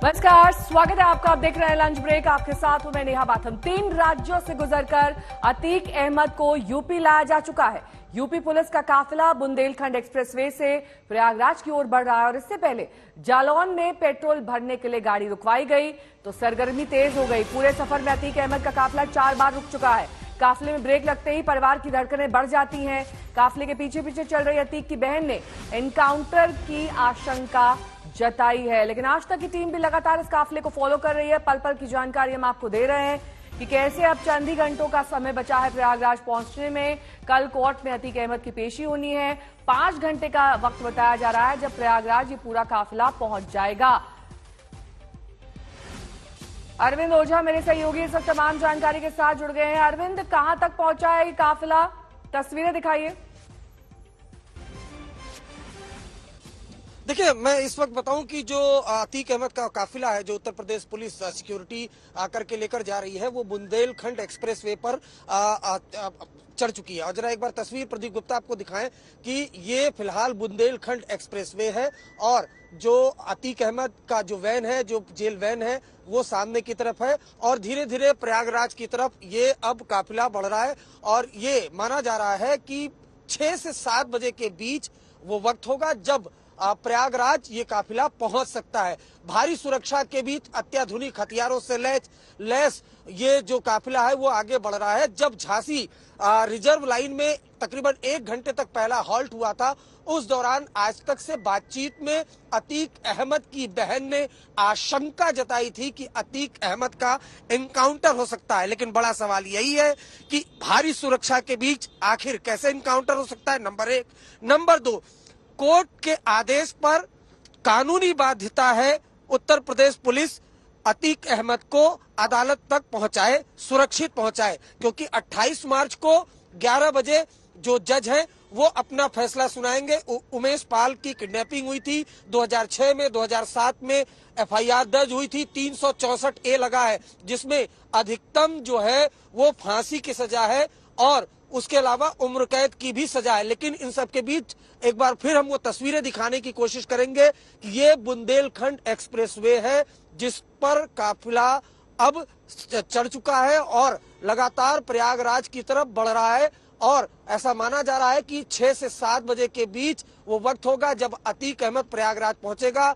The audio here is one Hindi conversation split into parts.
नमस्कार, स्वागत है आपका। आप देख रहे हैं लंच ब्रेक। आपके साथ हूं मैं नेहा बाथम। 3 राज्यों से गुजरकर अतीक अहमद को यूपी लाया जा चुका है। यूपी पुलिस का काफिला बुंदेलखंड एक्सप्रेसवे से प्रयागराज की ओर बढ़ रहा है और इससे पहले जालौन में पेट्रोल भरने के लिए गाड़ी रुकवाई गई तो सरगर्मी तेज हो गई। पूरे सफर में अतीक अहमद का काफिला 4 बार रुक चुका है। काफिले में ब्रेक लगते ही परिवार की धड़कनें बढ़ जाती हैं। काफिले के पीछे पीछे चल रही अतीक की बहन ने एनकाउंटर की आशंका जताई है, लेकिन आज तक की टीम भी लगातार इस काफिले को फॉलो कर रही है। पल पल की जानकारी हम आपको दे रहे हैं कि कैसे अब चंद ही घंटों का समय बचा है प्रयागराज पहुंचने में। कल कोर्ट में अतीक अहमद की पेशी होनी है। 5 घंटे का वक्त बताया जा रहा है जब प्रयागराज ये पूरा काफिला पहुंच जाएगा। अरविंद ओझा मेरे सहयोगी इस वक्त तमाम जानकारी के साथ जुड़ गए हैं। अरविंद, कहां तक पहुंचा है ये काफिला? तस्वीरें दिखाइए। देखिए, मैं इस वक्त बताऊं कि जो अतीक अहमद का काफिला है, जो उत्तर प्रदेश पुलिस सिक्योरिटी करके लेकर जा रही है, वो बुंदेलखंड एक्सप्रेसवे पर चढ़ चुकी है। और जरा एक बार तस्वीर प्रदीप गुप्ता आपको दिखाएं कि ये फिलहाल बुंदेलखंड एक्सप्रेसवे है और जो अतीक अहमद का जो वैन है, जो जेल वैन है, वो सामने की तरफ है और धीरे धीरे प्रयागराज की तरफ ये अब काफिला बढ़ रहा है। और ये माना जा रहा है कि 6 से 7 बजे के बीच वो वक्त होगा जब प्रयागराज ये काफिला पहुंच सकता है। भारी सुरक्षा के बीच अत्याधुनिक हथियारों से लैस ये जो काफिला है वो आगे बढ़ रहा है। जब झांसी रिजर्व लाइन में तकरीबन 1 घंटे तक पहला हॉल्ट हुआ था, उस दौरान आज तक से बातचीत में अतीक अहमद की बहन ने आशंका जताई थी कि अतीक अहमद का एनकाउंटर हो सकता है। लेकिन बड़ा सवाल यही है कि भारी सुरक्षा के बीच आखिर कैसे एनकाउंटर हो सकता है, नंबर 1। नंबर 2, कोर्ट के आदेश पर कानूनी बाध्यता है उत्तर प्रदेश पुलिस अतीक अहमद को अदालत तक पहुंचाए, सुरक्षित पहुंचाए, क्योंकि 28 मार्च को 11 बजे जो जज हैं वो अपना फैसला सुनाएंगे। उमेश पाल की किडनैपिंग हुई थी 2006 में, 2007 में एफआईआर दर्ज हुई थी। 364A लगा है जिसमें अधिकतम जो है वो फांसी की सजा है और उसके अलावा उम्र कैद की भी सजा है। लेकिन इन सब के बीच एक बार फिर हम वो तस्वीरें दिखाने की कोशिश करेंगे कि ये बुंदेलखंड एक्सप्रेसवे है जिस पर काफिला अब चढ़ चुका है और लगातार प्रयागराज की तरफ बढ़ रहा है। और ऐसा माना जा रहा है कि 6 से 7 बजे के बीच वो वक्त होगा जब अतीक अहमद प्रयागराज पहुंचेगा।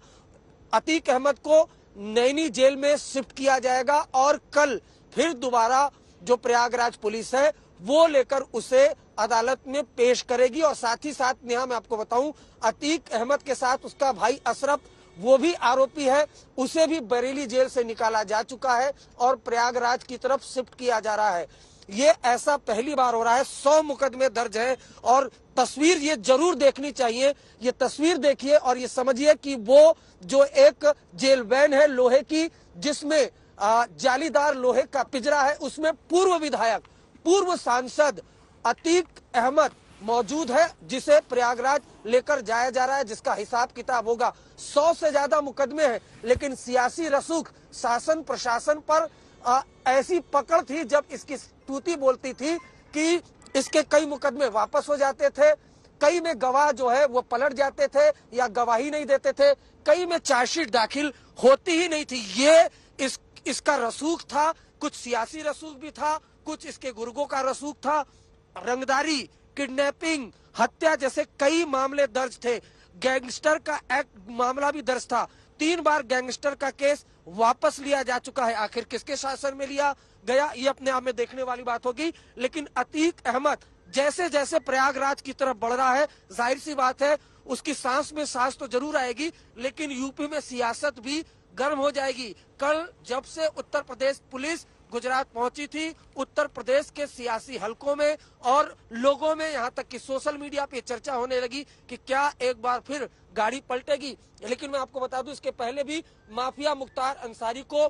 अतीक अहमद को नैनी जेल में शिफ्ट किया जाएगा और कल फिर दोबारा जो प्रयागराज पुलिस है वो लेकर उसे अदालत में पेश करेगी। और साथ ही साथ नेहा, मैं आपको बताऊं, अतीक अहमद के साथ उसका भाई अशरफ, वो भी आरोपी है, उसे भी बरेली जेल से निकाला जा चुका है और प्रयागराज की तरफ शिफ्ट किया जा रहा है। ये ऐसा पहली बार हो रहा है। 100 मुकदमे दर्ज हैं और तस्वीर ये जरूर देखनी चाहिए। ये तस्वीर देखिए और ये समझिए कि वो जो एक जेल वैन है लोहे की, जिसमें जालीदार लोहे का पिंजरा है, उसमें पूर्व विधायक, पूर्व सांसद अतीक अहमद मौजूद है, जिसे प्रयागराज लेकर जाया जा रहा है, जिसका हिसाब किताब होगा। 100 से ज्यादा मुकदमे हैं, लेकिन सियासी रसूख शासन प्रशासन पर ऐसी पकड़ थी जब इसकी स्तुति बोलती थी कि इसके कई मुकदमे वापस हो जाते थे, कई में गवाह जो है वो पलट जाते थे या गवाही नहीं देते थे, कई में चार्जशीट दाखिल होती ही नहीं थी। ये इसका रसूख था। कुछ सियासी रसूख भी था, कुछ इसके गुर्गों का रसूख था। रंगदारी, किडनैपिंग, हत्या जैसे कई मामले दर्ज थे। गैंगस्टर का एक्ट मामला भी दर्ज था। 3 बार गैंगस्टर का केस वापस लिया जा चुका है। आखिर किसके शासन में लिया गया, ये अपने आप में देखने वाली बात होगी। लेकिन अतीक अहमद जैसे जैसे प्रयागराज की तरफ बढ़ रहा है, जाहिर सी बात है उसकी सांस में सांस तो जरूर आएगी, लेकिन यूपी में सियासत भी गर्म हो जाएगी। कल जब से उत्तर प्रदेश पुलिस गुजरात पहुंची थी, उत्तर प्रदेश के सियासी हलकों में और लोगों में, यहाँ तक कि सोशल मीडिया पे चर्चा होने लगी कि क्या एक बार फिर गाड़ी पलटेगी। लेकिन मैं आपको बता दूं, इसके पहले भी माफिया मुख्तार अंसारी को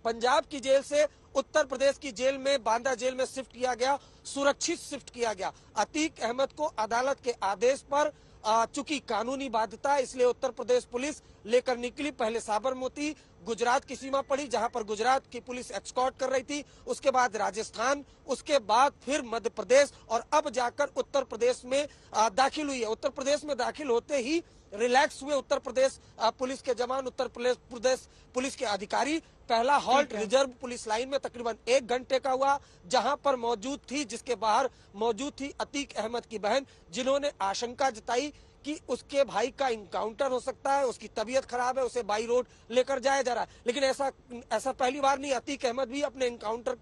पंजाब की जेल से उत्तर प्रदेश की जेल में, बांदा जेल में शिफ्ट किया गया, सुरक्षित शिफ्ट किया गया। अतीक अहमद को अदालत के आदेश पर चूंकि कानूनी बाध्यता, इसलिए उत्तर प्रदेश पुलिस लेकर निकली। पहले साबरमती गुजरात की सीमा पड़ी, जहां पर गुजरात की पुलिस एस्कॉर्ट कर रही थी, उसके बाद राजस्थान, उसके बाद फिर मध्य प्रदेश और अब जाकर उत्तर प्रदेश में दाखिल हुई है। उत्तर प्रदेश में दाखिल होते ही रिलैक्स हुए उत्तर प्रदेश पुलिस के जवान, उत्तर प्रदेश पुलिस के अधिकारी। पहला हॉल्ट रिजर्व पुलिस लाइन में तकरीबन 1 घंटे का हुआ, जहां पर मौजूद थी, जिसके बाहर मौजूद थी अतीक अहमद की बहन, जिन्होंने आशंका जताई कि उसके भाई का इनकाउंटर हो सकता है, उसकी तबीयत खराब है, उसे बाई रोड लेकर जाया जा रहा है। लेकिन ऐसा पहली बार नहीं, अतीक अहमद भी अपने इनकाउंटर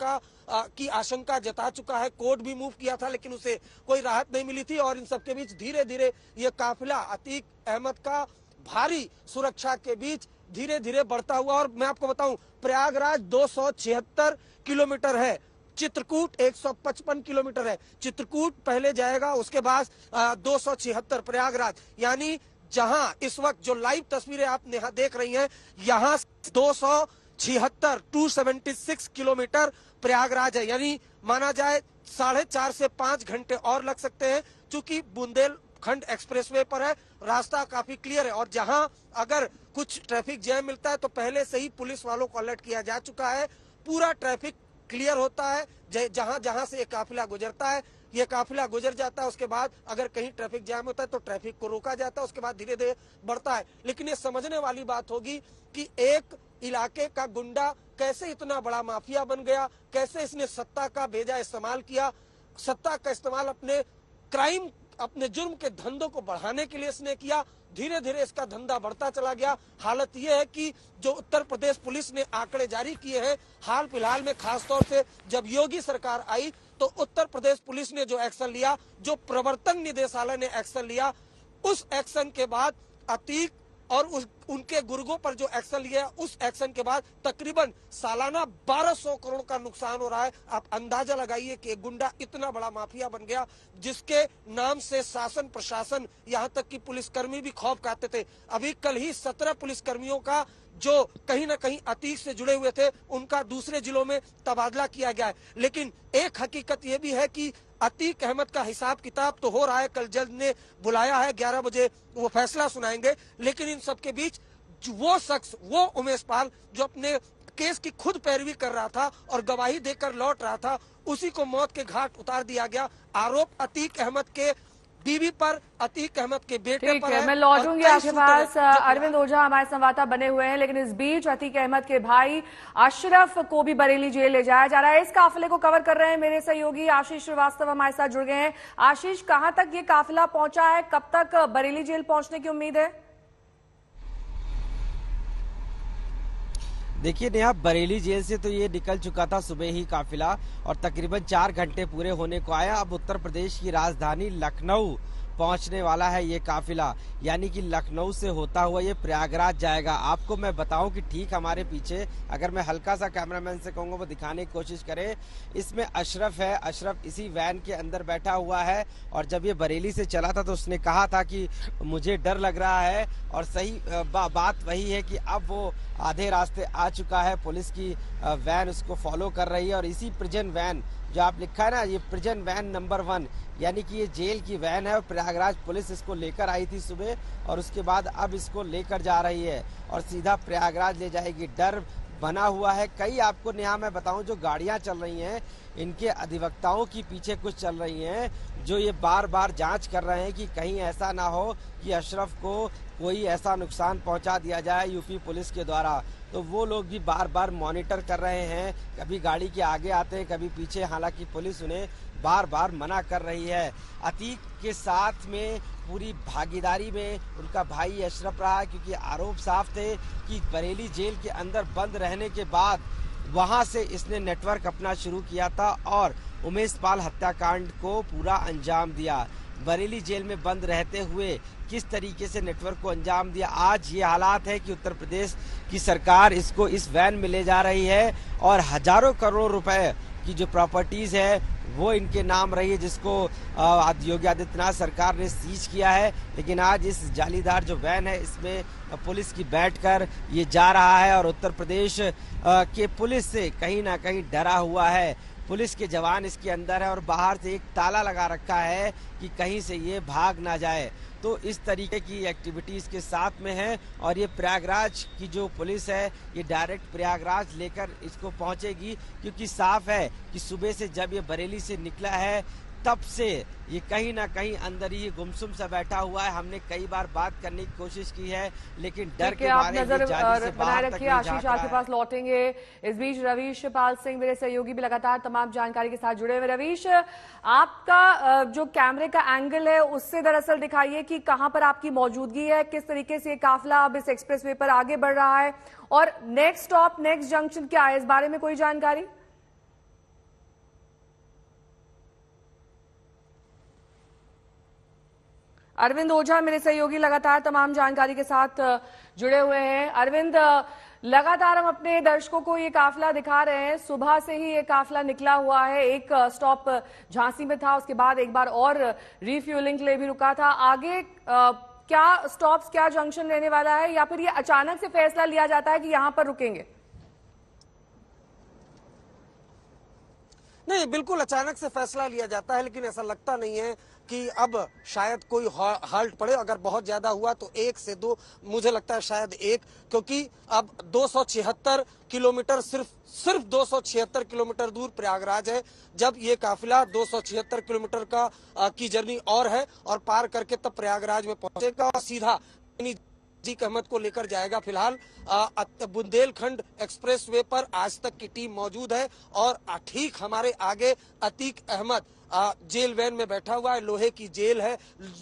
की आशंका जता चुका है। कोर्ट भी मूव किया था, लेकिन उसे कोई राहत नहीं मिली थी। और इन सबके बीच धीरे धीरे ये काफिला अतीक अहमद का भारी सुरक्षा के बीच धीरे धीरे बढ़ता हुआ, और मैं आपको बताऊं, प्रयागराज 276 किलोमीटर है, चित्रकूट 155 किलोमीटर है। चित्रकूट पहले जाएगा, उसके बाद 276 प्रयागराज, यानी जहां इस वक्त जो लाइव तस्वीरें आप यहाँ देख रही हैं, यहाँ 276 किलोमीटर प्रयागराज है। यानी माना जाए 4.5 से 5 घंटे और लग सकते हैं, चूंकि बुंदेलखंड एक्सप्रेसवे पर है, रास्ता काफी क्लियर है। और जहां अगर कुछ ट्रैफिक जैम मिलता है तो पहले से ही पुलिस वालों को अलर्ट किया जा चुका है। पूरा ट्रैफिक क्लियर होता है जहां जहां से ये काफिला गुजरता है। ये काफिला गुजर जाता है, उसके बाद अगर कहीं ट्रैफिक जाम होता है तो ट्रैफिक को रोका जाता है, उसके बाद धीरे धीरे बढ़ता है। लेकिन ये समझने वाली बात होगी कि एक इलाके का गुंडा कैसे इतना बड़ा माफिया बन गया, कैसे इसने सत्ता का बेजा इस्तेमाल किया, सत्ता का इस्तेमाल अपने जुर्म के धंधों को बढ़ाने के लिए इसने किया। धीरे धीरे इसका धंधा बढ़ता चला गया। हालत यह है कि जो उत्तर प्रदेश पुलिस ने आंकड़े जारी किए हैं हाल फिलहाल में, खासतौर से जब योगी सरकार आई तो उत्तर प्रदेश पुलिस ने जो एक्शन लिया, जो प्रवर्तन निदेशालय ने एक्शन लिया, उस एक्शन के बाद अतीक और उनके गुर्गों पर जो एक्शन लिया, उस एक्शन के बाद तकरीबन सालाना 1200 करोड़ का नुकसान हो रहा है। आप अंदाजा लगाइए कि एक गुंडा इतना बड़ा माफिया बन गया, जिसके नाम से शासन प्रशासन, यहाँ तक कि पुलिसकर्मी भी खौफ खाते थे। अभी कल ही 17 पुलिसकर्मियों का जो कहीं ना कहीं अतीक से जुड़े हुए थे, उनका दूसरे जिलों में तबादला किया गया है। लेकिन एक हकीकत यह भी है कि अतीक अहमद का हिसाब किताब तो हो रहा है। कल जज ने बुलाया है, 11 बजे वो फैसला सुनाएंगे। लेकिन इन सबके बीच वो शख्स, वो उमेश पाल, जो अपने केस की खुद पैरवी कर रहा था और गवाही देकर लौट रहा था, उसी को मौत के घाट उतार दिया गया। आरोप अतीक अहमद के बीवी पर, अतीक अहमद के बेटे पर है। मैं लौटूंगी आपके पास। अरविंद ओझा हमारे संवाददाता बने हुए हैं, लेकिन इस बीच अतीक अहमद के भाई अशरफ को भी बरेली जेल ले जाया जा रहा है। इस काफिले को कवर कर रहे हैं मेरे सहयोगी आशीष श्रीवास्तव हमारे साथ जुड़ गए हैं। आशीष, कहां तक ये काफिला पहुंचा है, कब तक बरेली जेल पहुंचने की उम्मीद है? देखिए नेहा, बरेली जेल से तो ये निकल चुका था सुबह ही काफिला, और तकरीबन 4 घंटे पूरे होने को आया। अब उत्तर प्रदेश की राजधानी लखनऊ पहुंचने वाला है ये काफिला, यानी कि लखनऊ से होता हुआ ये प्रयागराज जाएगा। आपको मैं बताऊं कि ठीक हमारे पीछे, अगर मैं हल्का सा कैमरामैन से कहूंगा वो दिखाने की कोशिश करे, इसमें अशरफ है। अशरफ इसी वैन के अंदर बैठा हुआ है, और जब ये बरेली से चला था तो उसने कहा था कि मुझे डर लग रहा है। और सही बात वही है कि अब वो आधे रास्ते आ चुका है, पुलिस की वैन उसको फॉलो कर रही है। और इसी प्रिजन वैन जो आप लिखा है ना, ये प्रिजन वैन नंबर 1, यानी कि ये जेल की वैन है। और प्रयागराज पुलिस इसको लेकर आई थी सुबह, और उसके बाद अब इसको लेकर जा रही है और सीधा प्रयागराज ले जाएगी। डर बना हुआ है। कई आपको नेहा मैं बताऊं, जो गाड़ियां चल रही हैं, इनके अधिवक्ताओं की पीछे कुछ चल रही हैं, जो ये बार बार जांच कर रहे हैं कि कहीं ऐसा ना हो कि अशरफ को कोई ऐसा नुकसान पहुंचा दिया जाए यूपी पुलिस के द्वारा। तो वो लोग भी बार बार मॉनिटर कर रहे हैं, कभी गाड़ी के आगे आते हैं, कभी पीछे। हालांकि पुलिस उन्हें बार बार मना कर रही है। अतीक के साथ में पूरी भागीदारी में उनका भाई अशरफ रहा, क्योंकि आरोप साफ थे कि बरेली जेल के अंदर बंद रहने के बाद वहां से इसने नेटवर्क अपना शुरू किया था और उमेश पाल हत्याकांड को पूरा अंजाम दिया। बरेली जेल में बंद रहते हुए किस तरीके से नेटवर्क को अंजाम दिया, आज ये हालात है कि उत्तर प्रदेश की सरकार इसको इस वैन में ले जा रही है, और हजारों करोड़ रुपए की जो प्रॉपर्टीज है वो इनके नाम रही है, जिसको योगी आदित्यनाथ सरकार ने सीज किया है। लेकिन आज इस जालीदार जो वैन है, इसमें पुलिस की बैठकर ये जा रहा है, और उत्तर प्रदेश के पुलिस से कहीं ना कहीं डरा हुआ है। पुलिस के जवान इसके अंदर है और बाहर से एक ताला लगा रखा है कि कहीं से ये भाग ना जाए। तो इस तरीके की एक्टिविटीज के साथ में है, और ये प्रयागराज की जो पुलिस है ये डायरेक्ट प्रयागराज लेकर इसको पहुंचेगी, क्योंकि साफ है कि सुबह से जब ये बरेली से निकला है तब से ये कहीं ना कहीं अंदर ही गुमसुम सा बैठा हुआ है। हमने कई बार बात करने की कोशिश की है, लेकिन डर के मारे नजर जाली से बनाए बाहर तक रखिए। नहीं आशीष झांक रहा आपके है। पास लौटेंगे। इस बीच रवीश पाल सिंह मेरे सहयोगी भी लगातार तमाम जानकारी के साथ जुड़े हुए। रवीश, आपका जो कैमरे का एंगल है उससे दरअसल दिखाइए कि कहां पर आपकी मौजूदगी है, किस तरीके से ये काफिला अब इस एक्सप्रेसवे पर आगे बढ़ रहा है और नेक्स्ट स्टॉप नेक्स्ट जंक्शन क्या है, इस बारे में कोई जानकारी? अरविंद ओझा मेरे सहयोगी लगातार तमाम जानकारी के साथ जुड़े हुए हैं। अरविंद, लगातार हम अपने दर्शकों को ये काफिला दिखा रहे हैं। सुबह से ही ये काफिला निकला हुआ है। एक स्टॉप झांसी में था, उसके बाद एक बार और रिफ्यूलिंग के लिए भी रुका था। आगे क्या स्टॉप्स, क्या जंक्शन रहने वाला है, या फिर ये अचानक से फैसला लिया जाता है कि यहां पर रुकेंगे? नहीं, बिल्कुल अचानक से फैसला लिया जाता है, लेकिन ऐसा लगता नहीं है कि अब शायद कोई हाल्ट पड़े। अगर बहुत ज्यादा हुआ तो 1 से 2, मुझे लगता है शायद 1, क्योंकि अब 276 किलोमीटर सिर्फ 276 किलोमीटर दूर प्रयागराज है। जब ये काफिला 276 किलोमीटर की जर्नी और है और पार करके तब प्रयागराज में पहुंचेगा और सीधा अतीक अहमद को लेकर जाएगा। फिलहाल बुंदेलखंड एक्सप्रेसवे पर आज तक की टीम मौजूद है और ठीक हमारे आगे अतीक अहमद जेल वैन में बैठा हुआ है। लोहे की जेल है,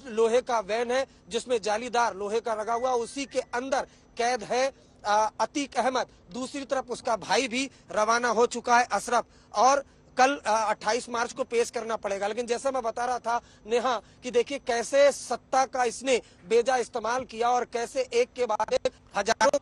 लोहे का वैन है जिसमें जालीदार लोहे का लगा हुआ, उसी के अंदर कैद है अतीक अहमद। दूसरी तरफ उसका भाई भी रवाना हो चुका है, अशरफ, और कल 28 मार्च को पेश करना पड़ेगा। लेकिन जैसा मैं बता रहा था नेहा कि देखिए कैसे सत्ता का इसने बेजा इस्तेमाल किया और कैसे एक के बाद एक हजारों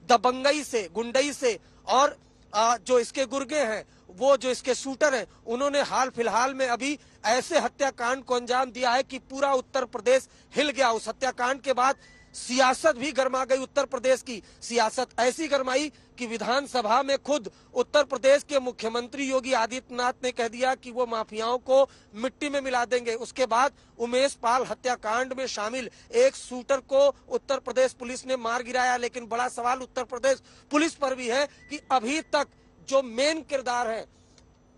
दबंगई से, गुंडई से और जो इसके गुर्गे हैं, वो जो इसके शूटर हैं, उन्होंने हाल फिलहाल में अभी ऐसे हत्याकांड को अंजाम दिया है कि पूरा उत्तर प्रदेश हिल गया। उस हत्याकांड के बाद सियासत भी गर्मा गई। उत्तर प्रदेश की सियासत ऐसी गर्माई कि विधानसभा में खुद उत्तर प्रदेश के मुख्यमंत्री योगी आदित्यनाथ ने कह दिया कि वो माफियाओं को मिट्टी में मिला देंगे। उसके बाद उमेश पाल हत्याकांड में शामिल एक शूटर को उत्तर प्रदेश पुलिस ने मार गिराया। लेकिन बड़ा सवाल उत्तर प्रदेश पुलिस पर भी है कि अभी तक जो मेन किरदार है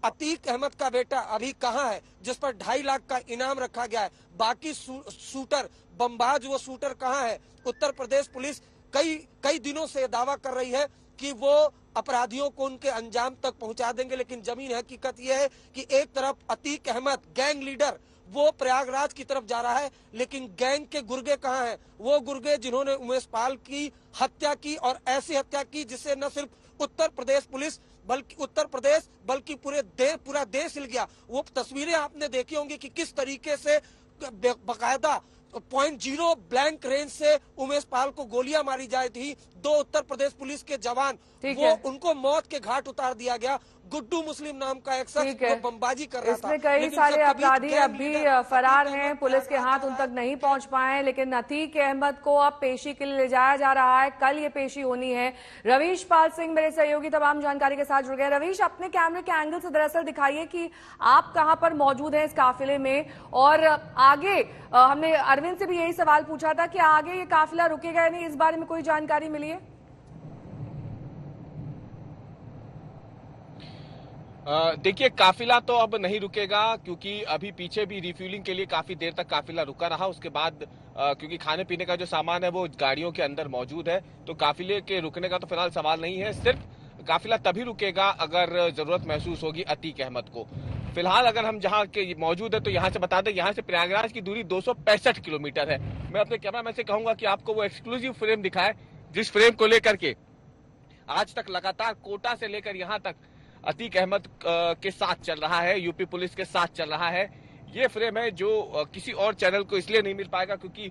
अतीक अहमद का बेटा अभी कहाँ है, जिस पर 2.5 लाख का इनाम रखा गया है। बाकी शूटर, बमबाज वो शूटर कहाँ है? उत्तर प्रदेश पुलिस कई दिनों से दावा कर रही है कि वो अपराधियों को उनके अंजाम तक पहुंचा देंगे, लेकिन जमीन हकीकत यह है कि एक तरफ अतीक अहमद गैंग लीडर वो प्रयागराज की तरफ जा रहा है, लेकिन गैंग के गुर्गे कहाँ हैं? वो गुर्गे जिन्होंने उमेश पाल की हत्या की और ऐसी हत्या की जिससे न सिर्फ उत्तर प्रदेश पुलिस बल्कि पूरा देश हिल गया। वो तस्वीरें आपने देखी होंगी कि किस तरीके से बकायदा .0 ब्लैंक रेंज से उमेश पाल को गोलियां मारी जाती थी। 2 उत्तर प्रदेश पुलिस के जवान उनको मौत के घाट उतार दिया गया। गुड्डू मुस्लिम नाम का एक शख्स वो बमबाजी कर रहा था। इसमें कई सारे अपराधी अब भी फरार हैं, पुलिस के हाथ उन तक नहीं पहुंच पाए। लेकिन अतीक अहमद को अब पेशी के लिए ले जाया जा रहा है। कल ये पेशी होनी है। रवीश पाल सिंह मेरे सहयोगी तमाम जानकारी के साथ जुड़ गए। रवीश, अपने कैमरे के एंगल से दरअसल दिखाइए कि आप कहां पर मौजूद हैं इस काफिले में, और आगे हमने अरविंद से भी यही सवाल पूछा था कि आगे ये काफिला रुकेगा या नहीं, इस बारे में कोई जानकारी मिली है? देखिए, काफिला तो अब नहीं रुकेगा क्योंकि अभी पीछे भी रिफ्यूलिंग के लिए काफी देर तक काफिला रुका रहा। उसके बाद क्योंकि खाने पीने का जो सामान है वो गाड़ियों के अंदर मौजूद है, तो काफिले के रुकने का तो फिलहाल सवाल नहीं है। सिर्फ काफिला तभी रुकेगा अगर जरूरत महसूस होगी अतीक अहमद को। फिलहाल अगर हम जहाँ के मौजूद है तो यहाँ से बता दें, यहाँ से प्रयागराज की दूरी 265 किलोमीटर है। मैं अपने कैमरामैन से कहूंगा कि आपको वो एक्सक्लूसिव फ्रेम दिखाए जिस फ्रेम को लेकर के आज तक लगातार कोटा से लेकर यहाँ तक अतीक अहमद के साथ चल रहा है, यूपी पुलिस के साथ चल रहा है। ये फ्रेम है जो किसी और चैनल को इसलिए नहीं मिल पाएगा क्योंकि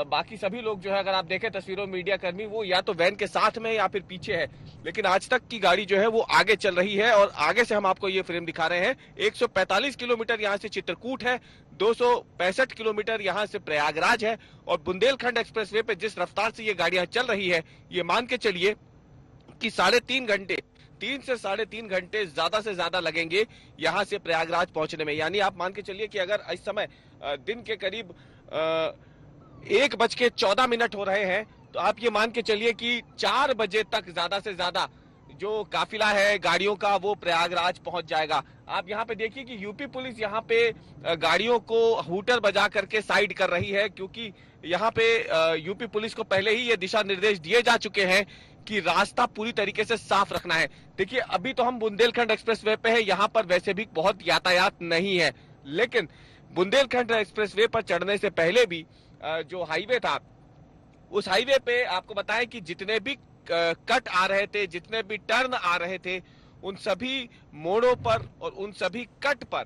बाकी सभी लोग जो है, अगर आप देखें तस्वीरों में, मीडिया कर्मी वो या तो वैन के साथ में या फिर पीछे है, लेकिन आज तक की गाड़ी जो है वो आगे चल रही है। और आगे से हम आपको ये फ्रेम दिखा रहे हैं। 145 किलोमीटर यहाँ से चित्रकूट है, 265 किलोमीटर यहाँ से प्रयागराज है, और बुंदेलखंड एक्सप्रेसवे पे जिस रफ्तार से ये गाड़ियां चल रही है, ये मान के चलिए कि 3.5 घंटे 3 से 3.5 घंटे ज्यादा से ज्यादा लगेंगे यहाँ से प्रयागराज पहुंचने में। यानी आप मान के चलिए कि अगर इस समय दिन के करीब 1:14 हो रहे हैं, तो आप ये मान के चलिए कि 4 बजे तक ज्यादा से ज्यादा जो काफिला है गाड़ियों का वो प्रयागराज पहुंच जाएगा। आप यहाँ पे देखिए कि यूपी पुलिस यहाँ पे गाड़ियों को हूटर बजा करके साइड कर रही है, क्योंकि यहाँ पे यूपी पुलिस को पहले ही ये दिशा निर्देश दिए जा चुके हैं कि रास्ता पूरी तरीके से साफ रखना है। देखिए अभी तो हम बुंदेलखंड एक्सप्रेसवे पे है, यहाँ पर वैसे भी बहुत यातायात नहीं है, लेकिन बुंदेलखंड एक्सप्रेसवे पर चढ़ने से पहले भी जो हाईवे था, उस हाईवे पे आपको बताएं कि जितने भी कट आ रहे थे, जितने भी टर्न आ रहे थे, उन सभी मोड़ों पर और उन सभी कट पर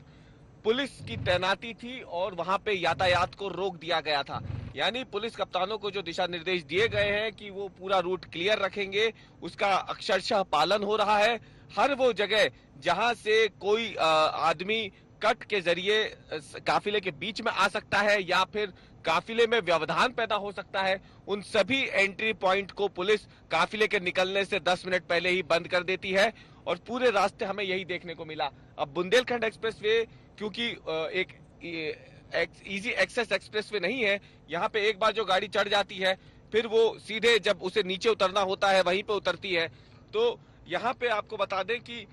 पुलिस की तैनाती थी और वहां पे यातायात को रोक दिया गया था। यानी पुलिस कप्तानों को जो दिशा निर्देश दिए गए हैं कि वो पूरा रूट क्लियर रखेंगे, उसका अक्षरशः पालन हो रहा है। हर वो जगह जहां से कोई आदमी कट के जरिए काफिले के बीच में आ सकता है या फिर काफिले में व्यवधान पैदा हो सकता है, उन सभी एंट्री पॉइंट को पुलिस काफिले के निकलने से 10 मिनट पहले ही बंद कर देती है और पूरे रास्ते हमें यही देखने को मिला। अब बुंदेलखंड एक्सप्रेसवे क्योंकि एक इजी एक्सेस एक्सप्रेसवे नहीं है, यहाँ पे एक बार जो गाड़ी चढ़ जाती है फिर वो सीधे जब उसे नीचे उतरना होता है वहीं पे उतरती है। तो यहाँ पे आपको बता दें कि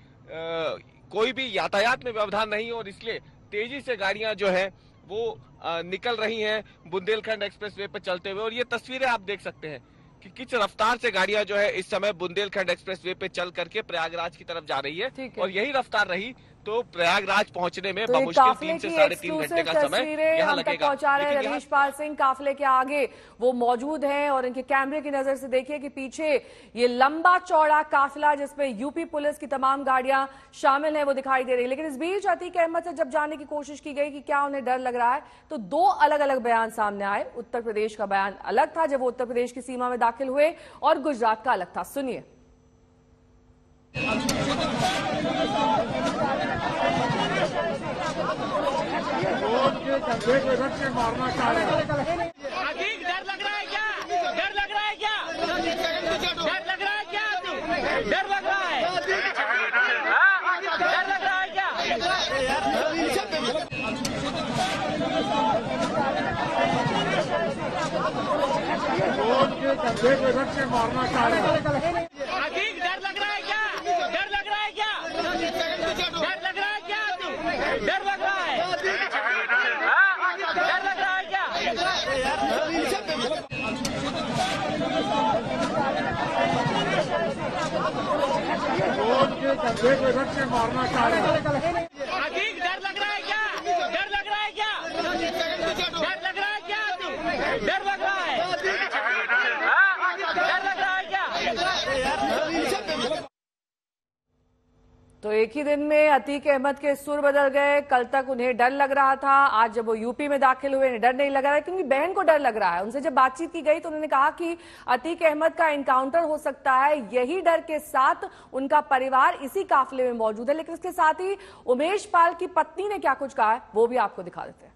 कोई भी यातायात में व्यवधान नहीं और इसलिए तेजी से गाड़ियां जो है वो निकल रही हैं बुंदेलखंड एक्सप्रेसवे पर चलते हुए। और ये तस्वीरें आप देख सकते हैं कि किस रफ्तार से गाड़ियां जो है इस समय बुंदेलखंड एक्सप्रेसवे पे चल करके प्रयागराज की तरफ जा रही है और यही रफ्तार रही तो प्रयागराज पहुंचने में बमुश्किल 3 से 3.5 घंटे का समय यहाँ लगेगा। पहुंचा रहे हैं रवीश पाल सिंह, काफिले के आगे वो मौजूद हैं और इनके कैमरे की नजर से देखिए कि पीछे ये लंबा चौड़ा काफिला जिसमें यूपी पुलिस की तमाम गाड़ियां शामिल हैं वो दिखाई दे रही है। लेकिन इस बीच अतीक अहमद से जब जानने की कोशिश की गई कि क्या उन्हें डर लग रहा है तो 2 अलग अलग बयान सामने आए। उत्तर प्रदेश का बयान अलग था जब वो उत्तर प्रदेश की सीमा में दाखिल हुए और गुजरात का अलग था। सुनिए। मारना चाह रहे हैं। अधिक डर लग रहा है क्या? डर लग रहा है क्या? डर लग रहा है क्या? डर लग रहा है? डर लग रहा है क्या? मारना चाह रहे हैं। अधिक डर लग रहा है क्या? डर लग रहा है क्या? डर लग रहा है क्या? डर लग रहा है? डर लग रहा है क्या? मारना चाह रहे हैं। अधिक डर लग रहा है क्या? डर लग रहा है क्या? डर लग रहा है क्या? डर लग रहा है? डर लग रहा है क्या? तो एक ही दिन में अतीक अहमद के सुर बदल गए। कल तक उन्हें डर लग रहा था, आज जब वो यूपी में दाखिल हुए इन्हें डर नहीं लग रहा है क्योंकि बहन को डर लग रहा है। उनसे जब बातचीत की गई तो उन्होंने कहा कि अतीक अहमद का एनकाउंटर हो सकता है, यही डर के साथ उनका परिवार इसी काफिले में मौजूद है। लेकिन इसके साथ ही उमेश पाल की पत्नी ने क्या कुछ कहा है वो भी आपको दिखा देते हैं।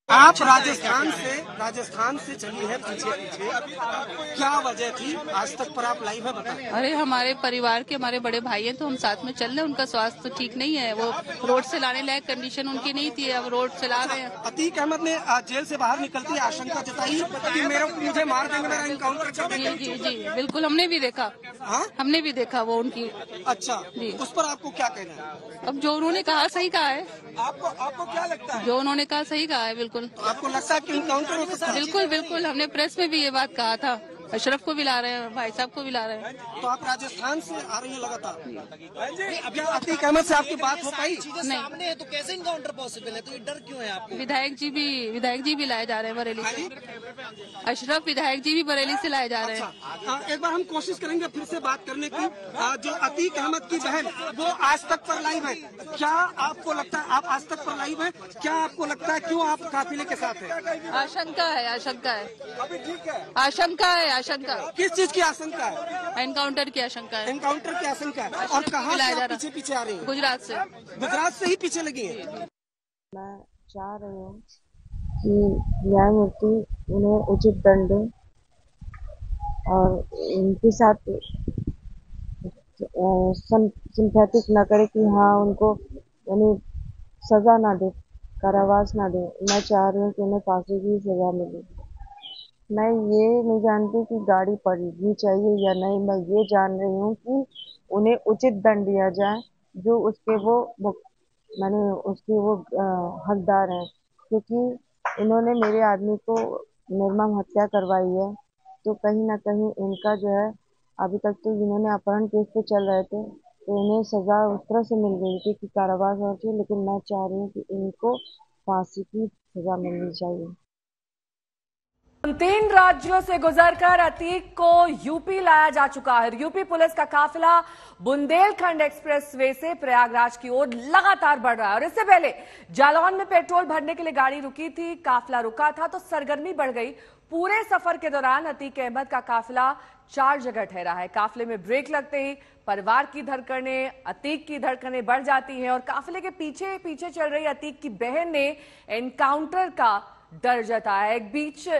आप राजस्थान से चली है पीछे क्या वजह थी? आज तक पर आप लाइव है बताएं। अरे हमारे परिवार के हमारे बड़े भाई हैं तो हम साथ में चल रहे हैं। उनका स्वास्थ्य तो ठीक नहीं है, वो रोड से लाने लायक कंडीशन उनकी नहीं थी, अब रोड से ला रहे हैं। अतीक अहमद ने जेल से बाहर निकलती है आशंका जताई कि मुझे मार देंगे, मेरा एनकाउंटर कर देंगे। जी जी बिल्कुल, हमने भी देखा। हाँ हमने भी देखा वो उनकी। अच्छा जी, उस पर आपको क्या कहना है? अब जो उन्होंने कहा सही कहा है। आपको क्या लगता है? जो उन्होंने कहा सही कहा है बिल्कुल। तो आपको लगता है कि एनकाउंटर हो सकता है? बिल्कुल बिल्कुल, हमने प्रेस में भी ये बात कहा था। अशरफ को भी ला रहे हैं, भाई साहब को भी ला रहे हैं। तो आप राजस्थान से आ रही हैं लगातार? क्या अतीक अहमद से आपकी बात हो पाई? सामने है तो कैसे इनकाउंटर पॉसिबल है? तो ये डर क्यों है आपको? विधायक जी भी लाए जा रहे हैं बरेली से। अशरफ विधायक जी भी बरेली से लाए जा रहे हैं। अच्छा, एक बार हम कोशिश करेंगे फिर से बात करने की। जो अतीक अहमद की बहन वो आज तक पर लाइव है, क्या आपको लगता है? आप आज तक पर लाइव है, क्या आपको लगता है क्यों आप काफिले के साथ है? आशंका है, आशंका है, अभी ठीक है। आशंका है, आशंका। किस चीज की आशंका है? एनकाउंटर की आशंका है। एनकाउंटर की आशंका है। और कहाँ से आप पीछे आ रही है? गुजरात से। गुजरात से ही पीछे लगी है। मैं चाह रही हूँ कि न्यायमूर्ति उन्हें उचित दंड दें और उनके साथ सिंपैथिक न करे कि हाँ उनको यानी सजा ना दे, कारावास ना दे। मैं चाह रही हूँ कि उन्हें फांसी की सजा मिले। मैं ये नहीं जानती कि गाड़ी पलटनी चाहिए या नहीं, मैं ये जान रही हूँ कि उन्हें उचित दंड दिया जाए जो उसके मैंने उसके हकदार हैं, क्योंकि इन्होंने मेरे आदमी को निर्मम हत्या करवाई है। तो कहीं ना कहीं इनका जो है, अभी तक तो इन्होंने अपहरण केस पे चल रहे थे, तो इन्हें सजा उस तरह से मिल गई थी कि कारावास होना चाहिए, लेकिन मैं चाह रही हूँ कि इनको फांसी की सजा मिलनी चाहिए। 3 राज्यों से गुजरकर अतीक को यूपी लाया जा चुका है। यूपी पुलिस का काफिला बुंदेलखंड एक्सप्रेसवे से प्रयागराज की ओर लगातार बढ़ रहा है और इससे पहले जालौन में पेट्रोल भरने के लिए गाड़ी रुकी थी, काफिला रुका था तो सरगर्मी बढ़ गई। पूरे सफर के दौरान अतीक अहमद का काफिला 4 जगह ठहरा है। काफिले में ब्रेक लगते ही परिवार की धड़कनें, अतीक की धड़कनें बढ़ जाती हैं और काफिले के पीछे पीछे चल रही अतीक की बहन ने एनकाउंटर का डर जताया है।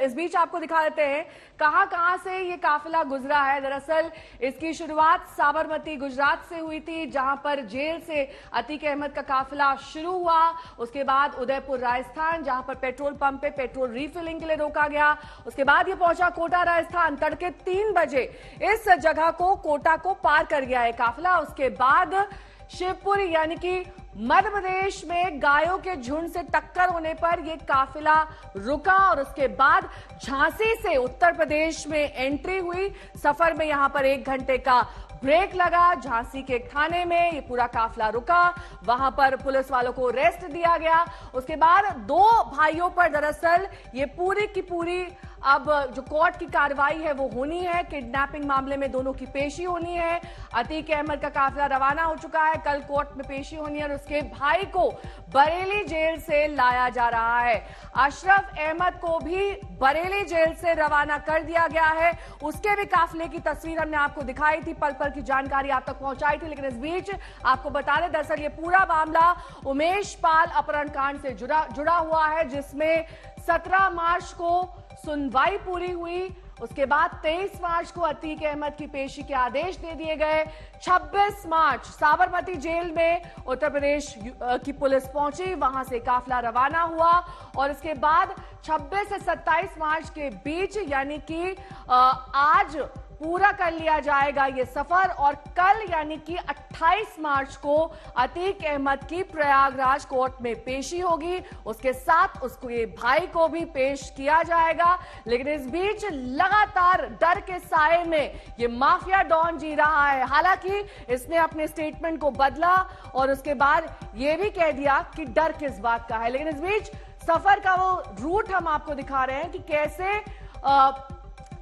इस बीच आपको दिखा देते हैं कहां से ये काफिला गुजरा है। दरअसल इसकी शुरुआत साबरमती गुजरात से हुई थी, जहां पर जेल से अतीक अहमद का काफिला शुरू हुआ। उसके बाद उदयपुर राजस्थान, जहां पर पेट्रोल पंप पे पेट्रोल रिफिलिंग के लिए रोका गया। उसके बाद ये पहुंचा कोटा राजस्थान। तड़के 3 बजे इस जगह को, कोटा को पार कर गया है काफिला। उसके बाद शिवपुरी यानी कि मध्य प्रदेश में गायों के झुंड से टक्कर होने पर यह काफिला रुका और उसके बाद झांसी से उत्तर प्रदेश में एंट्री हुई। सफर में यहां पर 1 घंटे का ब्रेक लगा। झांसी के एक थाने में ये पूरा काफिला रुका, वहां पर पुलिस वालों को रेस्ट दिया गया। उसके बाद 2 भाइयों पर दरअसल ये पूरी की पूरी अब जो कोर्ट की कार्रवाई है वो होनी है। किडनैपिंग मामले में दोनों की पेशी होनी है। अतीक अहमद का काफिला रवाना हो चुका है, कल कोर्ट में पेशी होनी है और उसके भाई को बरेली जेल से लाया जा रहा है। अशरफ अहमद को भी बरेली जेल से रवाना कर दिया गया है। उसके भी काफिले की तस्वीर हमने आपको दिखाई थी, पल पल की जानकारी आप तक पहुंचाई थी। लेकिन इस बीच आपको बता दें, दरअसल ये पूरा मामला उमेश पाल अपहरण कांड से जुड़ा हुआ है, जिसमें 17 मार्च को सुनवाई पूरी हुई। उसके बाद 23 मार्च को अतीक अहमद की पेशी के आदेश दे दिए गए। 26 मार्च साबरमती जेल में उत्तर प्रदेश की पुलिस पहुंची, वहां से काफिला रवाना हुआ और इसके बाद 26 से 27 मार्च के बीच यानी कि आज पूरा कर लिया जाएगा ये सफर और कल यानी कि 28 मार्च को अतीक अहमद की प्रयागराज कोर्ट में पेशी होगी। उसके साथ उसको ये भाई को भी पेश किया जाएगा। लेकिन इस बीच लगातार डर के साए में ये माफिया डॉन जी रहा है। हालांकि इसने अपने स्टेटमेंट को बदला और उसके बाद ये भी कह दिया कि डर किस बात का है। लेकिन इस बीच सफर का वो रूट हम आपको दिखा रहे हैं कि कैसे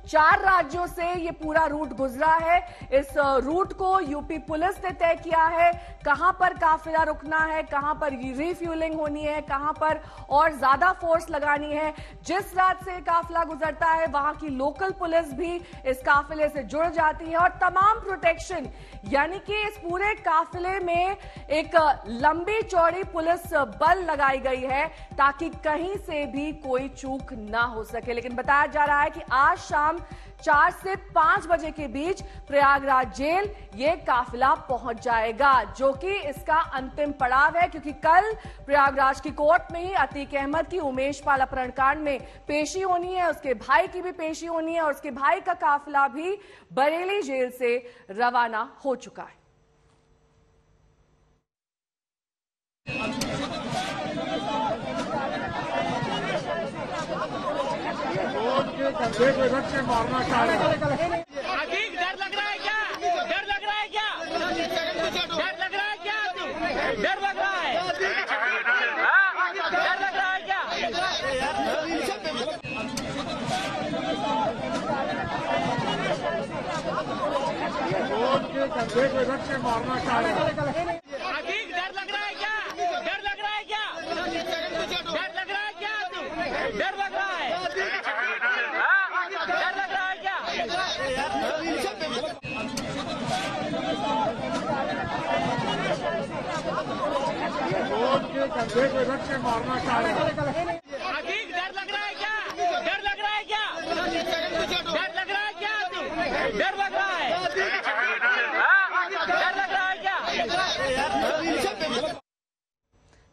4 राज्यों से ये पूरा रूट गुजरा है। इस रूट को यूपी पुलिस ने तय किया है, कहां पर काफिला रुकना है, कहां पर रिफ्यूलिंग होनी है, कहां पर और ज्यादा फोर्स लगानी है। जिस रात से काफिला गुजरता है वहां की लोकल पुलिस भी इस काफिले से जुड़ जाती है और तमाम प्रोटेक्शन यानी कि इस पूरे काफिले में एक लंबी चौड़ी पुलिस बल लगाई गई है ताकि कहीं से भी कोई चूक ना हो सके। लेकिन बताया जा रहा है कि आज शाम 4 से 5 बजे के बीच प्रयागराज जेल ये काफिला पहुंच जाएगा, जो कि इसका अंतिम पड़ाव है, क्योंकि कल प्रयागराज की कोर्ट में ही अतीक अहमद की उमेश पाल अपहरण कांड में पेशी होनी है। उसके भाई की भी पेशी होनी है और उसके भाई का काफिला भी बरेली जेल से रवाना हो चुका है। मारना चाह रहे हैं। अजीब डर लग रहा है क्या? डर लग रहा है क्या? डर लग रहा है क्या? डर लग रहा है? डर लग रहा है क्या? मारना चाह रहे हैं। अजीब डर लग रहा है क्या? डर लग रहा है क्या? डर लग रहा है क्या? डर लग रहा है? डर लग रहा है क्या? मारना चाह रहे हैं। अजीब डर लग रहा है क्या? डर लग रहा है क्या? डर लग रहा है क्या? डर लग रहा है? डर लग रहा है क्या?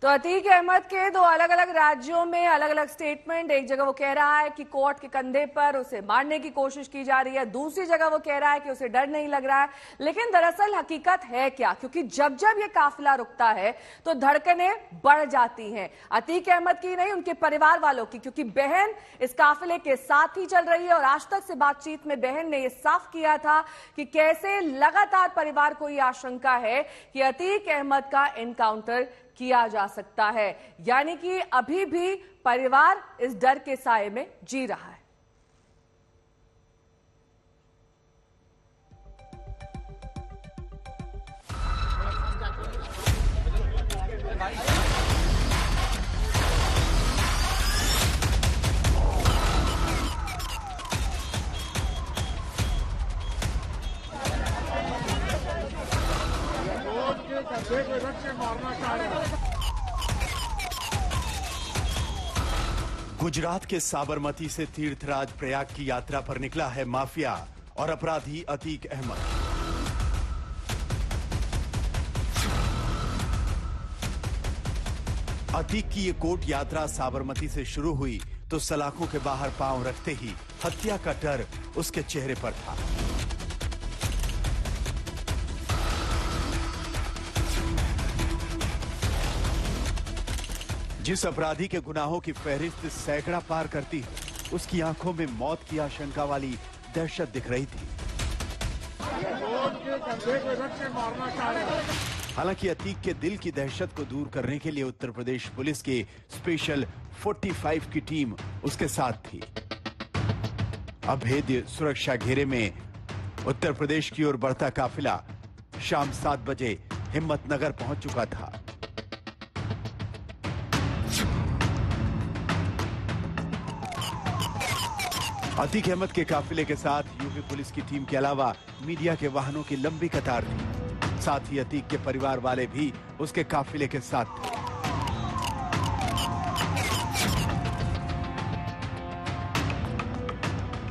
तो अतीक अहमद के दो अलग अलग राज्यों में अलग अलग स्टेटमेंट। एक जगह वो कह रहा है कि कोर्ट के कंधे पर उसे मारने की कोशिश की जा रही है, दूसरी जगह वो कह रहा है कि उसे डर नहीं लग रहा है। लेकिन दरअसल हकीकत है क्या? क्योंकि जब जब ये काफिला रुकता है तो धड़कनें बढ़ जाती हैं, अतीक अहमद की नहीं, उनके परिवार वालों की, क्योंकि बहन इस काफिले के साथ ही चल रही है। और आज तक से बातचीत में बहन ने यह साफ किया था कि कैसे लगातार परिवार को यह आशंका है कि अतीक अहमद का एनकाउंटर किया जा सकता है। यानी कि अभी भी परिवार इस डर के साए में जी रहा है। गुजरात के साबरमती से तीर्थराज प्रयाग की यात्रा पर निकला है माफिया और अपराधी अतीक अहमद। अतीक की ये कोर्ट यात्रा साबरमती से शुरू हुई तो सलाखों के बाहर पांव रखते ही हत्या का डर उसके चेहरे पर था। जिस अपराधी के गुनाहों की फहरिस्त सैकड़ा पार करती है, उसकी आंखों में मौत की आशंका वाली दहशत दिख रही थी। हालांकि अतीक के दिल की दहशत को दूर करने के लिए उत्तर प्रदेश पुलिस की स्पेशल 45 की टीम उसके साथ थी। अभेद्य सुरक्षा घेरे में उत्तर प्रदेश की ओर बढ़ता काफिला शाम 7 बजे हिम्मतनगर पहुंच चुका था। अतीक अहमद के काफिले के साथ यूपी पुलिस की टीम के अलावा मीडिया के वाहनों की लंबी कतार थी। साथ ही अतीक के परिवार वाले भी उसके काफिले के साथ थे।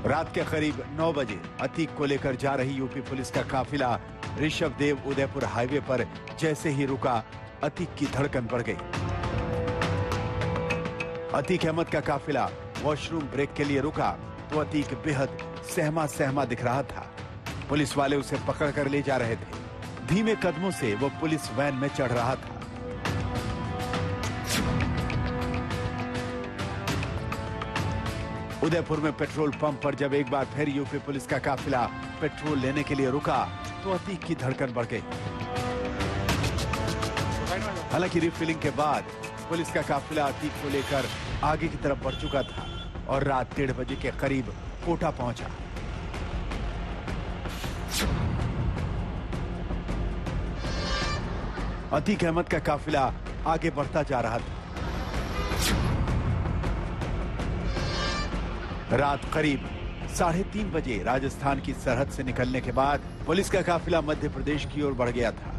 रात के करीब 9 बजे अतीक को लेकर जा रही यूपी पुलिस का काफिला ऋषभ देव उदयपुर हाईवे पर जैसे ही रुका, अतीक की धड़कन बढ़ गई। अतीक अहमद का काफिला वॉशरूम ब्रेक के लिए रुका तो अतीक बेहद सहमा सहमा दिख रहा था। पुलिस वाले उसे पकड़कर ले जा रहे थे। धीमे कदमों से वो पुलिस वैन में चढ़ रहा था। उदयपुर में पेट्रोल पंप पर जब एक बार फिर यूपी पुलिस का काफिला पेट्रोल लेने के लिए रुका तो अतीक की धड़कन बढ़ गई। हालांकि रिफिलिंग के बाद पुलिस का काफिला अतीक को लेकर आगे की तरफ बढ़ चुका था और रात 1:30 बजे के करीब कोटा पहुंचा। अतीक अहमद का काफिला आगे बढ़ता जा रहा था। रात करीब 3:30 बजे राजस्थान की सरहद से निकलने के बाद पुलिस का काफिला मध्य प्रदेश की ओर बढ़ गया था।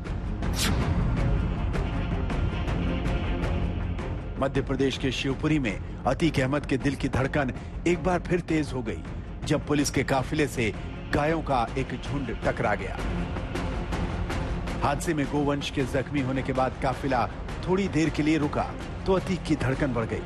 मध्य प्रदेश के शिवपुरी में अतीक अहमद के दिल की धड़कन एक बार फिर तेज हो गई जब पुलिस के काफिले से गायों का एक झुंड टकरा गया। हादसे में गोवंश के जख्मी होने के बाद काफिला थोड़ी देर के लिए रुका तो अतीक की धड़कन बढ़ गई।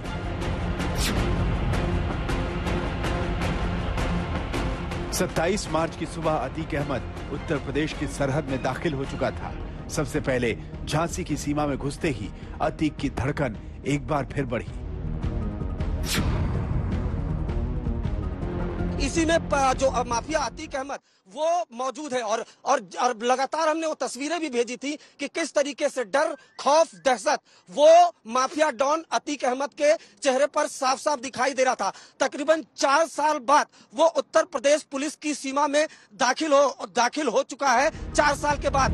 सत्ताईस मार्च की सुबह अतीक अहमद उत्तर प्रदेश की सरहद में दाखिल हो चुका था। सबसे पहले झांसी की सीमा में घुसते ही अतीक की धड़कन एक बार फिर बढ़ी। इसी में जो माफिया अतीक अहमद वो मौजूद है और लगातार हमने वो तस्वीरें भी भेजी थी कि किस तरीके से डर, खौफ, दहशत वो माफिया डॉन अतीक अहमद के चेहरे पर साफ साफ दिखाई दे रहा था। तकरीबन 4 साल बाद वो उत्तर प्रदेश पुलिस की सीमा में दाखिल हो चुका है, 4 साल के बाद।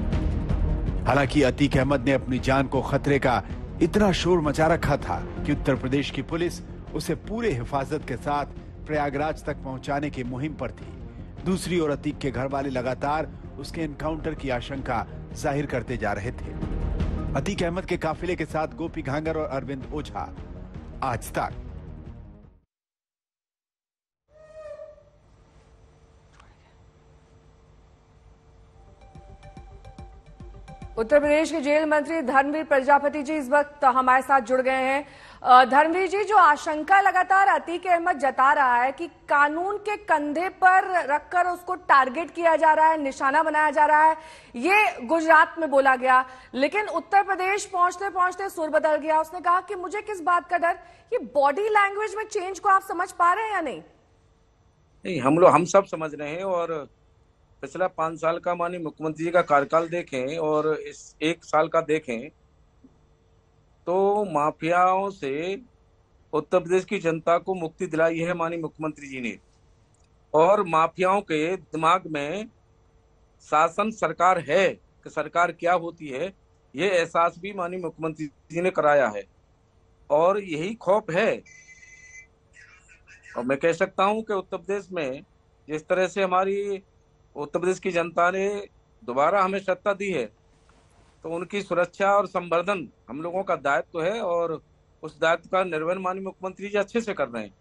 हालांकि अतीक अहमद ने अपनी जान को खतरे का इतना शोर मचा रखा था कि उत्तर प्रदेश की पुलिस उसे पूरे हिफाजत के साथ प्रयागराज तक पहुंचाने की मुहिम पर थी। दूसरी ओर अतीक के घर वाले लगातार उसके एनकाउंटर की आशंका जाहिर करते जा रहे थे। अतीक अहमद के काफिले के साथ गोपी घांगर और अरविंद ओझा, आज तक। उत्तर प्रदेश के जेल मंत्री धर्मवीर प्रजापति जी इस वक्त हमारे साथ जुड़ गए हैं। धर्मवीर जी, जो आशंका लगातार अतीक अहमद जता रहा है कि कानून के कंधे पर रखकर उसको टारगेट किया जा रहा है, निशाना बनाया जा रहा है, ये गुजरात में बोला गया, लेकिन उत्तर प्रदेश पहुंचते पहुंचते सुर बदल गया। उसने कहा कि मुझे किस बात का डर। ये बॉडी लैंग्वेज में चेंज को आप समझ पा रहे हैं या नहीं? नहीं, हम सब समझ रहे हैं। और पिछला 5 साल का माननीय मुख्यमंत्री जी का कार्यकाल देखें और इस 1 साल का देखें तो माफियाओं से उत्तर प्रदेश की जनता को मुक्ति दिलाई है माननीय मुख्यमंत्री जी ने। और माफियाओं के दिमाग में शासन सरकार है कि सरकार क्या होती है, ये एहसास भी माननीय मुख्यमंत्री जी ने कराया है। और यही खौफ है। और मैं कह सकता हूं कि उत्तर प्रदेश में जिस तरह से हमारी उत्तर प्रदेश की जनता ने दोबारा हमें सत्ता दी है, तो उनकी सुरक्षा और संवर्धन हम लोगों का दायित्व है और उस दायित्व का निर्वहन माननीय मुख्यमंत्री जी अच्छे से कर रहे हैं।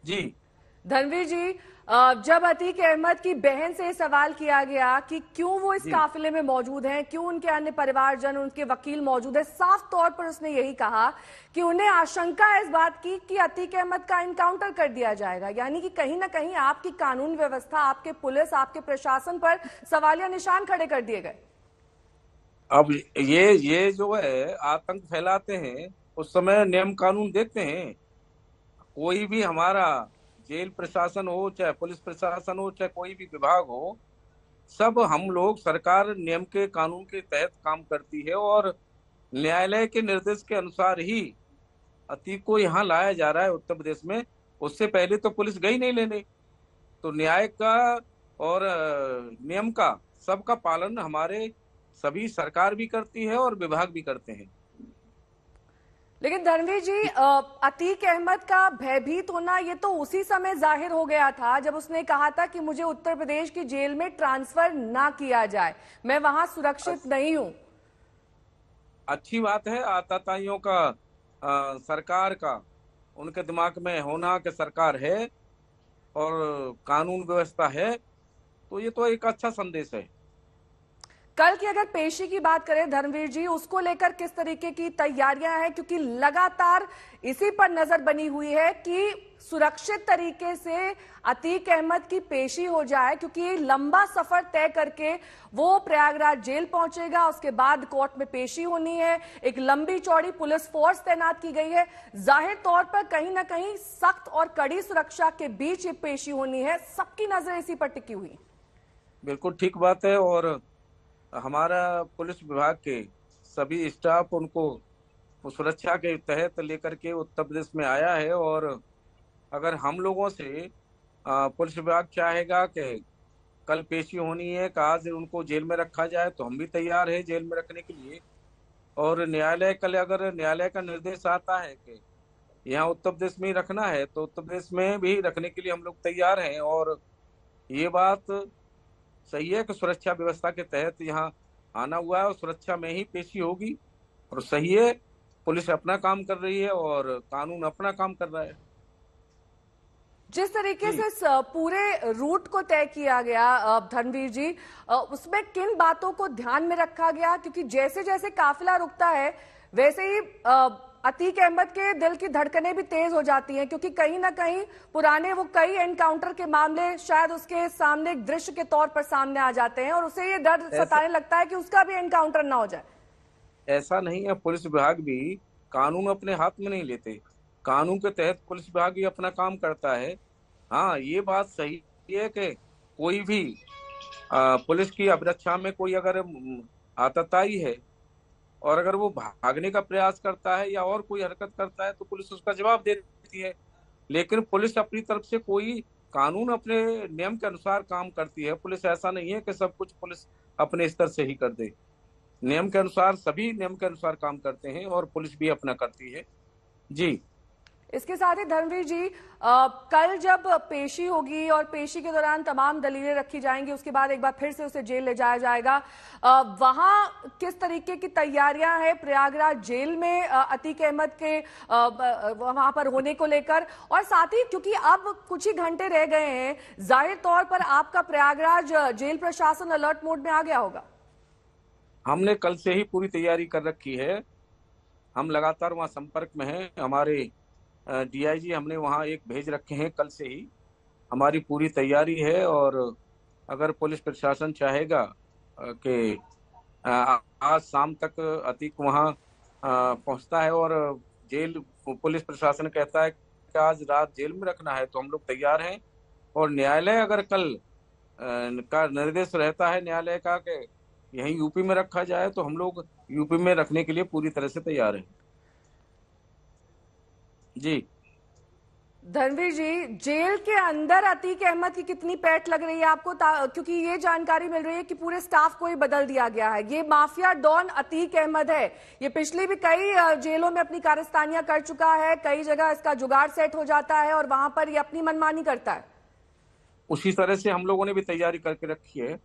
जी धर्मवीर जी, जब अतीक अहमद की बहन से सवाल किया गया कि क्यों वो इस काफिले में मौजूद हैं, क्यों उनके अन्य परिवारजन, उनके वकील मौजूद है, साफ तौर पर उसने यही कहा कि उन्हें आशंका है इस बात की कि अतीक अहमद का इनकाउंटर कर दिया जाएगा। यानी कि कहीं ना कहीं आपकी कानून व्यवस्था, आपके पुलिस, आपके प्रशासन पर सवालिया निशान खड़े कर दिए गए। अब ये जो है आतंक फैलाते हैं, उस समय नियम कानून देखते हैं। कोई भी हमारा जेल प्रशासन हो, चाहे पुलिस प्रशासन हो, चाहे कोई भी विभाग हो, सब हम लोग सरकार नियम के कानून के तहत काम करती है। और न्यायालय के निर्देश के अनुसार ही अतीक को यहाँ लाया जा रहा है उत्तर प्रदेश में। उससे पहले तो पुलिस गई नहीं लेने। तो न्याय का और नियम का सबका पालन हमारे सभी सरकार भी करती है और विभाग भी करते हैं। लेकिन धर्मवीर जी, अतीक अहमद का भयभीत होना ये तो उसी समय जाहिर हो गया था जब उसने कहा था कि मुझे उत्तर प्रदेश की जेल में ट्रांसफर ना किया जाए, मैं वहां सुरक्षित नहीं हूं। अच्छी बात है आतताइयों का सरकार का उनके दिमाग में होना कि सरकार है और कानून व्यवस्था है, तो ये तो एक अच्छा संदेश है। कल की अगर पेशी की बात करें धर्मवीर जी, उसको लेकर किस तरीके की तैयारियां हैं? क्योंकि लगातार इसी पर नजर बनी हुई है कि सुरक्षित तरीके से अतीक अहमद की पेशी हो जाए, क्योंकि ये लंबा सफर तय करके वो प्रयागराज जेल पहुंचेगा, उसके बाद कोर्ट में पेशी होनी है, एक लंबी चौड़ी पुलिस फोर्स तैनात की गई है। जाहिर तौर पर कहीं ना कहीं सख्त और कड़ी सुरक्षा के बीच ये पेशी होनी है, सबकी नजर इसी पर टिकी हुई। बिल्कुल ठीक बात है। और हमारा पुलिस विभाग के सभी स्टाफ उनको सुरक्षा के तहत लेकर के उत्तर प्रदेश में आया है। और अगर हम लोगों से पुलिस विभाग चाहेगा कि कल पेशी होनी है, कि आज उनको जेल में रखा जाए, तो हम भी तैयार है जेल में रखने के लिए। और न्यायालय कल अगर न्यायालय का निर्देश आता है कि यहाँ उत्तर प्रदेश में ही रखना है, तो उत्तर प्रदेश में भी रखने के लिए हम लोग तैयार हैं। और ये बात सही है कि सुरक्षा व्यवस्था के तहत यहाँ आना हुआ है और सुरक्षा में ही पेशी होगी। और सही है, पुलिस अपना काम कर रही है और कानून अपना काम कर रहा है। जिस तरीके से इस पूरे रूट को तय किया गया धर्मवीर जी, उसमें किन बातों को ध्यान में रखा गया? क्योंकि जैसे जैसे काफिला रुकता है वैसे ही अतीक अहमद के दिल की धड़कनें भी तेज हो जाती हैं, क्योंकि कहीं ना कहीं पुराने वो कई एनकाउंटर के मामले शायद उसके सामने एक दृश्य के तौर पर सामने आ जाते हैं और उसे ये डर सताने लगता है कि उसका भी एनकाउंटर ना हो जाए। ऐसा नहीं है, पुलिस विभाग भी कानून अपने हाथ में नहीं लेते, कानून के तहत पुलिस विभाग भी अपना काम करता है। हाँ, ये बात सही है कि कोई भी पुलिस की अभिरक्षा में कोई अगर आतताई है और अगर वो भागने का प्रयास करता है या और कोई हरकत करता है, तो पुलिस उसका जवाब दे देती है। लेकिन पुलिस अपनी तरफ से कोई कानून अपने नियम के अनुसार काम करती है। पुलिस ऐसा नहीं है कि सब कुछ पुलिस अपने स्तर से ही कर दे। नियम के अनुसार, सभी नियम के अनुसार काम करते हैं और पुलिस भी अपना करती है। जी, इसके साथ ही धर्मवीर जी, कल जब पेशी होगी और पेशी के दौरान तमाम दलीलें रखी जाएंगी, उसके बाद एक बार फिर से उसे जेल ले जाया जाएगा, वहां किस तरीके की तैयारियां हैं प्रयागराज जेल में अतीक अहमद के वहां पर होने को लेकर? और साथ ही क्योंकि अब कुछ ही घंटे रह गए हैं, जाहिर तौर पर आपका प्रयागराज जेल प्रशासन अलर्ट मोड में आ गया होगा। हमने कल से ही पूरी तैयारी कर रखी है। हम लगातार वहाँ संपर्क में हैं। हमारे डीआईजी हमने वहाँ एक भेज रखे हैं कल से ही। हमारी पूरी तैयारी है और अगर पुलिस प्रशासन चाहेगा कि आज शाम तक अतीक वहाँ पहुँचता है और जेल पुलिस प्रशासन कहता है कि आज रात जेल में रखना है, तो हम लोग तैयार हैं। और न्यायालय अगर कल का निर्देश रहता है न्यायालय का कि यहीं यूपी में रखा जाए, तो हम लोग यूपी में रखने के लिए पूरी तरह से तैयार हैं। जी धर्मवीर जी, जेल के अंदर अतीक अहमद की कितनी पैठ लग रही है आपको? क्योंकि ये जानकारी मिल रही है कि पूरे स्टाफ को ही बदल दिया गया है। ये माफिया डॉन अतीक अहमद है, ये पिछली भी कई जेलों में अपनी कारस्तानियां कर चुका है, कई जगह इसका जुगाड़ सेट हो जाता है और वहां पर ये अपनी मनमानी करता है। उसी तरह से हम लोगों ने भी तैयारी करके रखी है।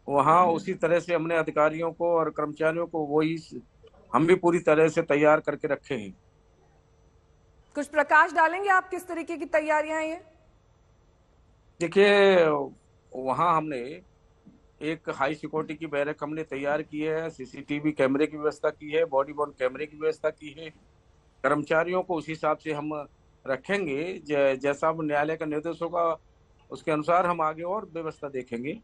वहाँ उसी तरह से हमने अधिकारियों को और कर्मचारियों को वही हम भी पूरी तरह से तैयार करके रखे हैं। कुछ प्रकाश डालेंगे आप, किस तरीके की तैयारियां हैं ये? देखिए, वहाँ हमने एक हाई सिक्योरिटी की बैरक हमने तैयार की है, सीसीटीवी कैमरे की व्यवस्था की है, बॉडी बॉर्न कैमरे की व्यवस्था की है। कर्मचारियों को उस हिसाब से हम रखेंगे, जैसा न्यायालय का निर्देश होगा उसके अनुसार हम आगे और व्यवस्था देखेंगे।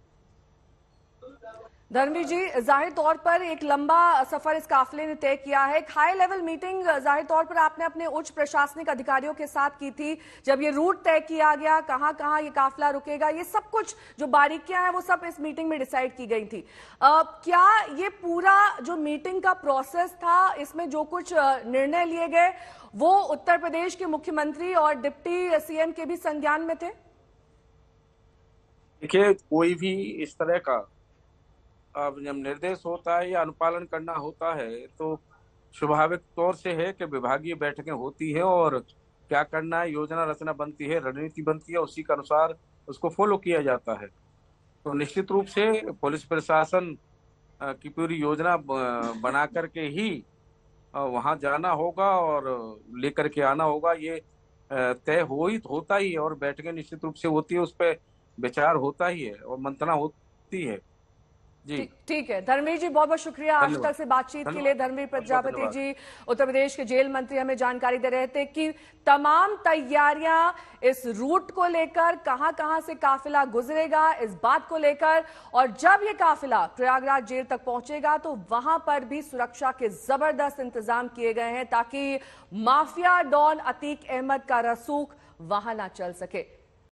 धर्मवीर जी, जाहिर तौर पर एक लंबा सफर इस काफिले ने तय किया है। एक हाई लेवल मीटिंग जाहिर तौर पर आपने अपने उच्च प्रशासनिक अधिकारियों के साथ की थी, जब ये रूट तय किया गया, कहां कहां ये काफिला रुकेगा, ये सब कुछ जो बारीकियां हैं वो सब इस मीटिंग में डिसाइड की गई थी। क्या ये पूरा जो मीटिंग का प्रोसेस था, इसमें जो कुछ निर्णय लिए गए वो उत्तर प्रदेश के मुख्यमंत्री और डिप्टी सीएम के भी संज्ञान में थे? देखिए, कोई भी इस तरह का अब जब निर्देश होता है या अनुपालन करना होता है तो स्वाभाविक तौर से है कि विभागीय बैठकें होती हैं और क्या करना है, योजना रचना बनती है, रणनीति बनती है, उसी के अनुसार उसको फॉलो किया जाता है। तो निश्चित रूप से पुलिस प्रशासन की पूरी योजना बना करके ही वहां जाना होगा और लेकर के आना होगा। ये तय होता ही है और बैठकें निश्चित रूप से होती है, उस पर विचार होता ही है और मंथना होती है। जी ठीक है धर्मवीर जी, बहुत बहुत शुक्रिया आज तक से बातचीत के लिए। धर्मवीर प्रजापति जी उत्तर प्रदेश के जेल मंत्री हमें जानकारी दे रहे थे कि तमाम तैयारियां इस रूट को लेकर, कहां कहां से काफिला गुजरेगा इस बात को लेकर, और जब ये काफिला प्रयागराज जेल तक पहुंचेगा तो वहां पर भी सुरक्षा के जबरदस्त इंतजाम किए गए हैं ताकि माफिया डॉन अतीक अहमद का रसूख वहां ना चल सके।